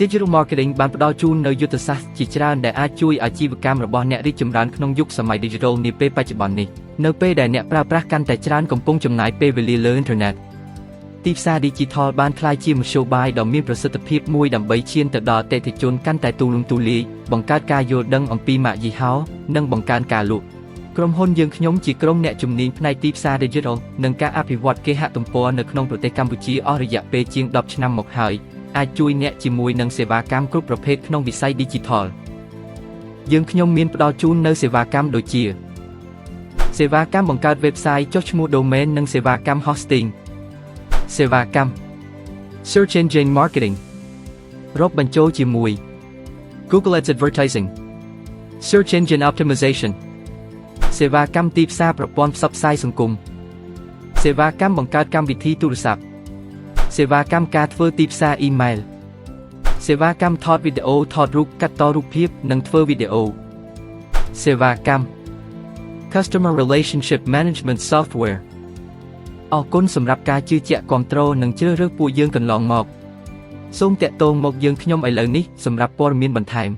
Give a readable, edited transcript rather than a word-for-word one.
Digital Marketing បានផ្ដល់ជូននូវយុទ្ធសាស្ត្រជាច្រើនដែលអាចជួយអាជីវកម្មរបស់អ្នករីកចម្រើនក្នុងយុគសម័យ Digital នាពេលបច្ចុប្បន្ននេះនៅពេលដែលអ្នកប្រើប្រាស់កាន់តែច្រើនកំពុងចំណាយពេលវេលាលើ Internet ទីផ្សារ Digital បានក្លាយជាមធ្យោបាយដ៏មានប្រសិទ្ធភាពមួយដើម្បីឈានទៅដល់អតិថិជនកាន់តែទូលំទូលាយបង្កើតការយល់ដឹងអំពីម៉ាកយីហោនិងបង្កើនការលក់ក្រុមហ៊ុនយើងខ្ញុំជាក្រុមអ្នកជំនាញផ្នែកទីផ្សារ Digital និងការអភិវឌ្ឍគេហទំព័រនៅក្នុងប្រទេសកម្ពុជាអស់រយៈពេលជាង10ឆ្នាំមកហើយអាចជួយអ្នកជាមួយនឹងសេវាកម្មគ្រប់ប្រភេទក្នុងវិស័យ Digital យើងខ្ញុំមានផ្ដល់ជូននូវសេវាកម្មដូចជាសេវាកម្មបង្កើត website ចុះឈ្មោះ domain និងសេវាកម្ម hosting សេវាកម្ម Search Engine Marketing រាប់បញ្ចូលជាមួយ Google Ads Advertising Search Engine Optimization សេវាកម្មទីផ្សារប្រព័ន្ធផ្សព្វផ្សាយសង្គមសេវាកម្មបង្កើតកម្មវិធីទូរស័ព្ទសេវាកម្មការធ្វើទីផ្សារ email សេវាកម្មថតវីដេអូថតរូបកាត់តរូបភាពនិងធ្វើវីដេអូសេវាកម្ម Customer Relationship Management Software អរគុណសម្រាប់ការជឿជាក់គាំទ្រនិងជ្រើសរើសពួកយើងកន្លងមកសូមតាក់ទងមកយើងខ្ញុំឥឡូវនេះសម្រាប់ព័ត៌មានបន្ថែម